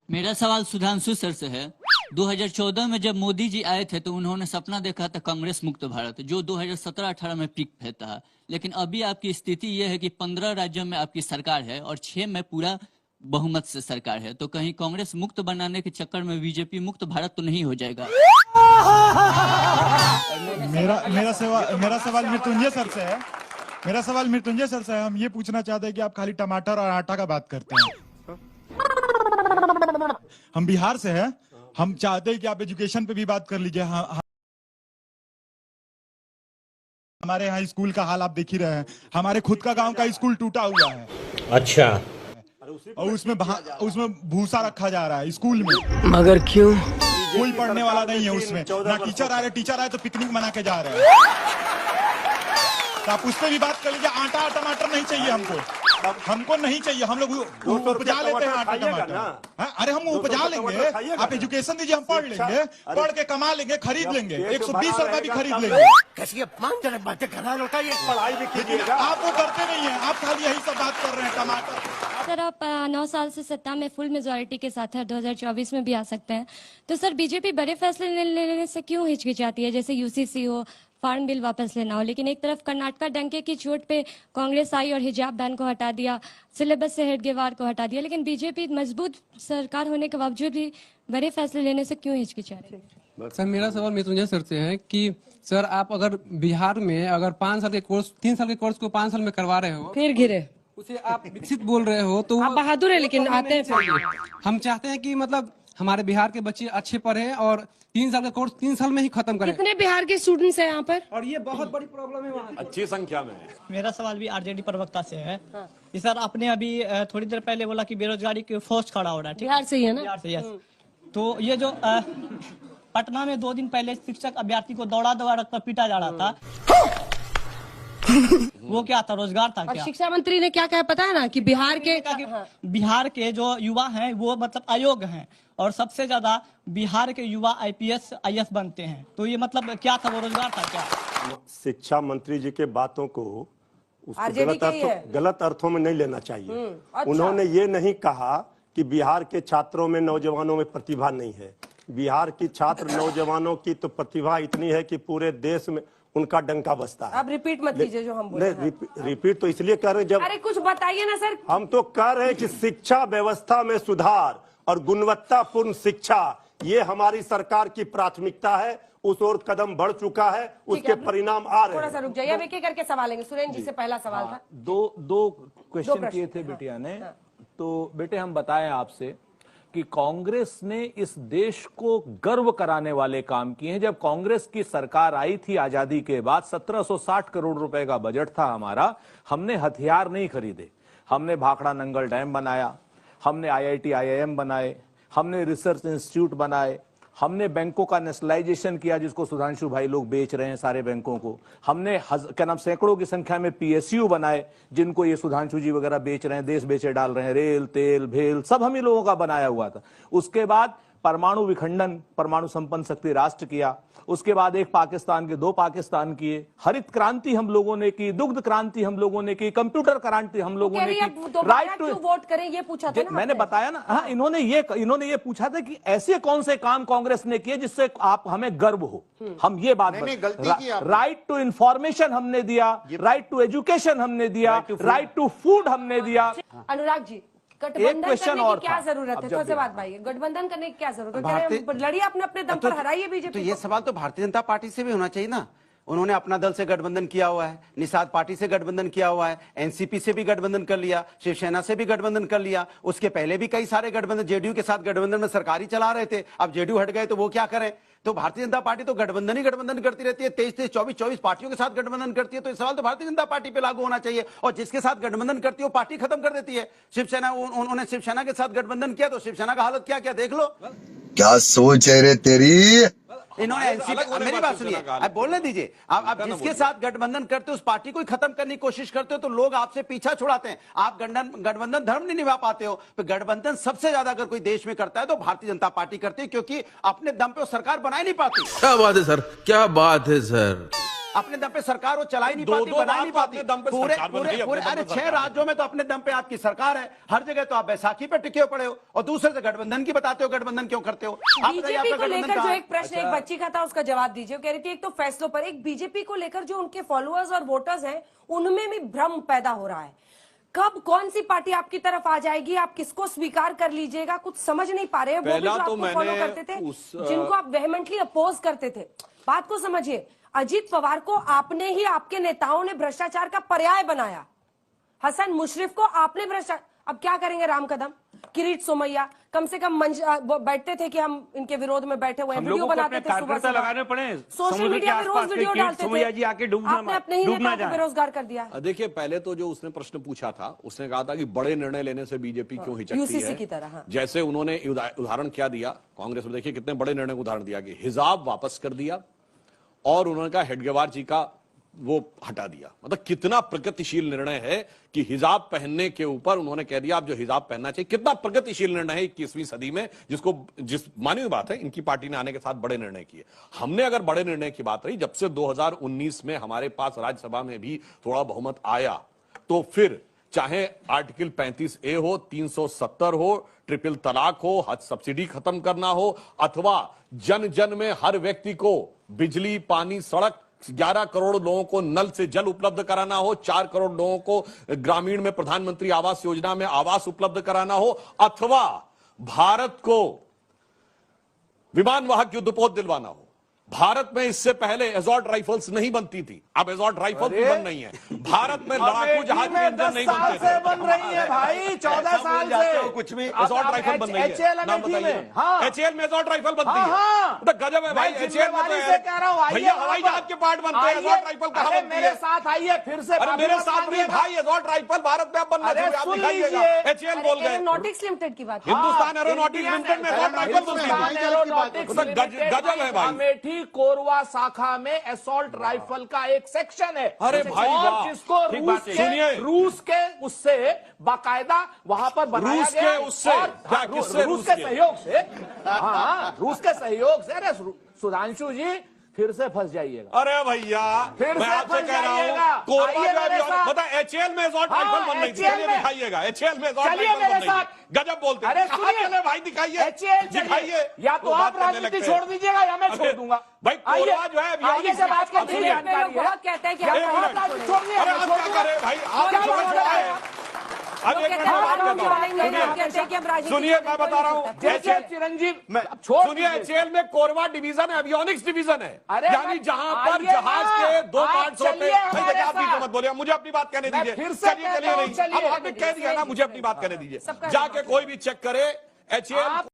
मेरा सवाल सुधांशु सर से है। 2014 में जब मोदी जी आए थे तो उन्होंने सपना देखा था कांग्रेस मुक्त भारत, जो 2017-18 में पीक पे था। लेकिन अभी आपकी स्थिति यह है कि 15 राज्यों में आपकी सरकार है और 6 में पूरा बहुमत से सरकार है। तो कहीं कांग्रेस मुक्त बनाने के चक्कर में बीजेपी मुक्त भारत तो नहीं हो जाएगा? मेरा सवाल मृत्युंजय सर से है। मेरा सवाल मृत्युंजय सर से है। हम ये पूछना चाहते हैं कि आप खाली टमाटर और आटा का बात करते हैं। हम बिहार से हैं। हम चाहते हैं कि आप एजुकेशन पे भी बात कर लीजिए। हमारे यहाँ स्कूल का हाल आप देख ही रहे हैं। हमारे खुद का गांव का स्कूल टूटा हुआ है। अच्छा। और उसमें भूसा रखा जा रहा है स्कूल में। मगर क्यों? कोई पढ़ने वाला नहीं है उसमें। ना टीचर आए तो पिकनिक मना के जा रहे हैं। तो आप उस पर भी बात कर लीजिए। आटा टमाटर नहीं चाहिए हमको नहीं चाहिए। हम लोग उपजा लेते हैं आटा टमाटर। अरे हम उपजा लेंगे, आप एजुकेशन दीजिए, हम पढ़ लेंगे, पढ़ के कमा लेंगे, खरीद लेंगे, 120 रुपए भी खरीद लेंगे। कैसी अपमानजनक बातें कर रहा है लड़का ये। पढ़ाई भी कीजिएगा। आप वो करते नहीं है, आप खाली यही सब बात कर रहे हैं। टमाटर सर आप 9 साल से सत्ता में फुल मेजोरिटी के साथ है, 2024 में भी आ सकते हैं। तो सर बीजेपी बड़े फैसले लेने से क्यों हिचकिचाती है, जैसे यूसीसी हो, फार्म बिल वापस लेना हो? लेकिन एक तरफ कर्नाटका डंके की चोट पे कांग्रेस आई और हिजाब बैन को हटा दिया, सिलेबस से हेडगेवार को हटा दिया, लेकिन बीजेपी मजबूत सरकार होने के बावजूद भी बड़े फैसले लेने से क्यों हिचकिचा रही है? सर मेरा सवाल मृत्युंजय सर से है कि सर आप अगर बिहार में अगर 5 साल के कोर्स 3 साल के कोर्स को 5 साल में करवा रहे हो, फिर गिरे, उसे आप विकसित बोल रहे हो, तो आप बहादुर है लेकिन आते हैं फिर। हम चाहते हैं कि मतलब हमारे बिहार के बच्चे अच्छे पढ़े और 3 साल का कोर्स 3 साल में ही खत्म करें। कितने बिहार के स्टूडेंट्स हैं यहाँ पर? और ये बहुत बड़ी प्रॉब्लम है वहाँ। अच्छी संख्या में। मेरा सवाल भी आरजेडी प्रवक्ता से है कि सर आपने अभी थोड़ी देर पहले बोला कि बेरोजगारी की फोर्स खड़ा हो रहा है। बिहार से ही है ना? बिहार से, यस। तो ये जो पटना में 2 दिन पहले शिक्षक अभ्यर्थी को दौड़ा रखकर पीटा जा रहा था, वो क्या था? रोजगार था और क्या? शिक्षा मंत्री ने क्या कहा पता है ना कि बिहार के जो युवा हैं वो मतलब अयोग्य हैं और सबसे ज्यादा बिहार के युवा आईपीएस आईएएस बनते हैं। तो ये मतलब क्या था? वो रोजगार था क्या? शिक्षा मंत्री जी के बातों को गलत अर्थों में नहीं लेना चाहिए। अच्छा। उन्होंने ये नहीं कहा कि बिहार के छात्रों में, नौजवानों में प्रतिभा नहीं है। बिहार की छात्र नौजवानों की तो प्रतिभा इतनी है कि पूरे देश में उनका डंका बजता है। आप रिपीट मत कीजिए जो हम बोले। रिपीट तो इसलिए कर रहे हैं, जब अरे कुछ बताइए ना सर। हम तो कह रहे हैं कि शिक्षा व्यवस्था में सुधार और गुणवत्तापूर्ण शिक्षा, ये हमारी सरकार की प्राथमिकता है। उस ओर कदम बढ़ चुका है, उसके परिणाम आ रहे हैं। थोड़ा सा रुक जाइए, अब एक-एक करके सवाल लेंगे। सुरेंद्र जी से पहला सवाल था। दो क्वेश्चन किए थे बिटिया ने। तो बेटे हम बताएं आपसे कि कांग्रेस ने इस देश को गर्व कराने वाले काम किए हैं। जब कांग्रेस की सरकार आई थी आजादी के बाद, 1760 करोड़ रुपए का बजट था हमारा। हमने हथियार नहीं खरीदे, हमने भाखड़ा नंगल डैम बनाया, हमने IIT IIM बनाए, हमने रिसर्च इंस्टीट्यूट बनाए, हमने बैंकों का नेशनलाइजेशन किया जिसको सुधांशु भाई लोग बेच रहे हैं सारे बैंकों को। हमने सैकड़ों की संख्या में PSU बनाए जिनको ये सुधांशु जी वगैरह बेच रहे हैं, देश बेचे डाल रहे हैं। रेल, तेल, भेल सब हम ही लोगों का बनाया हुआ था। उसके बाद परमाणु विखंडन, परमाणु संपन्न शक्ति राष्ट्र किया। उसके बाद एक पाकिस्तान के 2 पाकिस्तान किए। हरित क्रांति हम लोगों ने की, दुग्ध क्रांति हम लोगों ने की, कंप्यूटर क्रांति हम लोगों ने की। राइट टू वोट करें ये पूछा था ना मैंने बताया ना। हाँ, इन्होंने ये पूछा था कि ऐसे कौन से काम कांग्रेस ने किए जिससे आप हमें गर्व हो। हम ये बात राइट टू इंफॉर्मेशन हमने दिया, राइट टू एजुकेशन हमने दिया, राइट टू फूड हमने दिया। अनुराग जी, गठबंधन करने की क्या जरूरत है? थोड़ा सा बात भाई, गठबंधन करने की क्या जरूरत है? लड़िए अपने अपने दम पर, हराइए बीजेपी। तो ये सवाल तो भारतीय जनता पार्टी से भी होना चाहिए ना। उन्होंने अपना दल से गठबंधन किया हुआ है, निषाद पार्टी से गठबंधन किया हुआ है, एनसीपी से भी गठबंधन कर लिया, शिवसेना से भी गठबंधन कर लिया। उसके पहले भी कई सारे गठबंधन, जेडीयू के साथ गठबंधन में सरकारी चला रहे थे। अब जेडीयू हट गए तो वो क्या करें? तो भारतीय जनता पार्टी तो गठबंधन ही गठबंधन करती रहती है। 23-23, 24-24 पार्टियों के साथ गठबंधन करती है। तो इस सवाल तो भारतीय जनता पार्टी पे लागू होना चाहिए। और जिसके साथ गठबंधन करती है वो पार्टी खत्म कर देती है। शिवसेना, उन्होंने शिवसेना के साथ गठबंधन किया तो शिवसेना का हालत क्या क्या देख लो। क्या सोच है रे तेरी? इन्होंने एनसीपी, मेरी बात सुनिए, आप बोलने दीजिए। आप जिसके साथ गठबंधन करते हो उस पार्टी को ही खत्म करने की कोशिश करते हो तो लोग आपसे पीछा छुड़ाते हैं। आप गठबंधन धर्म नहीं निभा पाते हो। तो गठबंधन सबसे ज्यादा अगर कोई देश में करता है तो भारतीय जनता पार्टी करती है, क्योंकि अपने दम पे सरकार बना ही नहीं पाती। क्या बात है सर, क्या बात है सर। अपने दम पे सरकार वो चला ही नहीं दो पाती, दो बना बार नहीं तो पाती। अपने दम पे पूरे सरकार बन पूरे रही है, पूरे अपने दम अरे पे 6 सरकार। राज्यों में तो अपने दम पे आपकी सरकार है, हर जगह तो आप बैसाखी पे टिके पड़े हो और दूसरे से गठबंधन की बताते हो, गठबंधन क्यों करते हो? आप बताइए, बीजेपी आपका को गठबंधन लेकर जो कहाँ है? एक प्रश्न एक बच्ची का था उसका जवाब दीजिए। वो कह रही थी एक तो फैसलों पर, एक बीजेपी को लेकर जो उनके फॉलोअर्स और वोटर्स हैं उनमें भी भ्रम पैदा हो रहा है। कब कौन सी पार्टी आपकी तरफ आ जाएगी, आप किसको स्वीकार कर लीजिएगा, कुछ समझ नहीं पा रहे हैं। वो भी जो पहला तो आपको फॉलो मैंने करते थे, उस- जिनको आप वेहमेंटली अपोज करते थे, बात को समझिए। अजीत पवार को आपने ही, आपके नेताओं ने भ्रष्टाचार का पर्याय बनाया। हसन मुशरिफ को आपने भ्रष्टाचार, अब क्या करेंगे राम कदम, किरीट सोमैया, कम से कम वो बैठते थे कि हम इनके विरोध में बैठे हुए हैं, वीडियो बनाते थे सुबह सुबह, लगाने पड़े, सोशल मीडिया पे रोज वीडियो डालते सोमैया जी थे। आके आपने अपने ही नेताओं को बेरोजगार कर दिया। देखिए, पहले तो जो उसने प्रश्न पूछा था, उसने कहा था कि बड़े निर्णय लेने से बीजेपी क्यों हिचकती यूसीसी है, की तरह। हाँ। जैसे उन्होंने उदाहरण क्या दिया कांग्रेस में, देखिए कितने बड़े निर्णय का उदाहरण दिया कि हिजाब वापस कर दिया और उन्होंने कहा हेडगेवार जी का वो हटा दिया। मतलब कितना प्रगतिशील निर्णय है कि हिजाब पहनने के ऊपर उन्होंने कह दिया आप जो हिजाब पहनना चाहिए। कितना प्रगतिशील निर्णय है 21वीं सदी में, जिस मानी बात है, इनकी पार्टी ने आने के साथ बड़े निर्णय किए। हमने अगर बड़े निर्णय की बात रही, जब से 2019 में हमारे पास राज्यसभा में भी थोड़ा बहुमत आया, तो फिर चाहे आर्टिकल 35A हो, 370 हो, ट्रिपल तलाक हो, हज सब्सिडी खत्म करना हो, अथवा जन जन में हर व्यक्ति को बिजली, पानी, सड़क, 11 करोड़ लोगों को नल से जल उपलब्ध कराना हो, 4 करोड़ लोगों को ग्रामीण में प्रधानमंत्री आवास योजना में आवास उपलब्ध कराना हो, अथवा भारत को विमान वाहक युद्धपोत दिलवाना हो। भारत में इससे पहले एसॉल्ट राइफल्स नहीं बनती थी, अब एसॉल्ट राइफल भी बन रही है। भारत में लड़ाकू जहाज के इंजन नहीं बनते थे, बन रही है भाई, 14 साल से कुछ भी एसॉल्ट राइफल बन रही है। नाम बताइए। एचएएल में एसॉल्ट राइफल बनती है, तो गजब है भाई। एचएएल में तो भैया हवाई जहाज के पार्ट बनते हैं, एसॉल्ट राइफल कहां बनती है? मेरे साथ आइए फिर से। अरे मेरे साथ नहीं भाई, एसॉल्ट राइफल भारत में अब बनना चाहिए। आप दिखाइएगा, एचएएल बोल गए। एरोनॉटिक्स लिमिटेड की बात, हिंदुस्तान एरोनॉटिक्स लिमिटेड में एसॉल्ट राइफल बनती है। गजब है भाई। अमेठी कोरवा शाखा में असॉल्ट राइफल का एक सेक्शन है। अरे भाई और वाह, जिसको सुनिए, रूस के उससे बाकायदा वहां पर बनाया रूस गया। के उससे क्या, किससे? रूस के सहयोग से। हाँ, रूस के सहयोग से। अरे सुधांशु जी फिर से फंस जाइएगा। अरे भैया, फिर मैं से आपसे फंस कह रहा जाइएगा। हूँ, कोरबा आइए मेरे जो साथ। पता एचएएल में एसॉल्ट राइफल बन रही थी। चलिए दिखाइएगा, एचएएल में एसॉल्ट चलिए राइफल मेरे बन रही साथ। थी। गजब बोलते हैं। अरे कहाँ सुनिए, चले भाई, दिखाइए, दिखाइए। या तो वो आप बात करने राजनीति लगते हैं। छोड़ दीजिएगा या मैं छोड़ दूंगा। भाई कोरबा जो है आइए जब आज के दिन जानकारी है। बहुत कहते हैं कि एक आप मिनट। राजनीति छोड़नी है, अरे मैं आप छोड़ क्या दूंगा। करें भाई, आप क्या छोड़ छोड़ रहे हैं? अब एक मिनट बात करता हूं। सुनिए, मैं बता रहा हूँ, जैसे चिरंजीव सुनिए, एचएएल में कोरबा डिवीजन है, एवियोनिक्स डिवीजन है। अरे यानी जहां पर आइए जहाज ना, के 2 आप पार्ट्स होते चलिए हैं। हमारे देखिए, आप भी साथ। मत बोलिए, मुझे अपनी बात कहने मैं दीजिए। फिर से चलिए कहता हूं, नहीं, चलिए। अब आपने कह दिया ना, मुझे अपनी बात कहने दीजिए। जाके कोई भी चेक करे एचएएल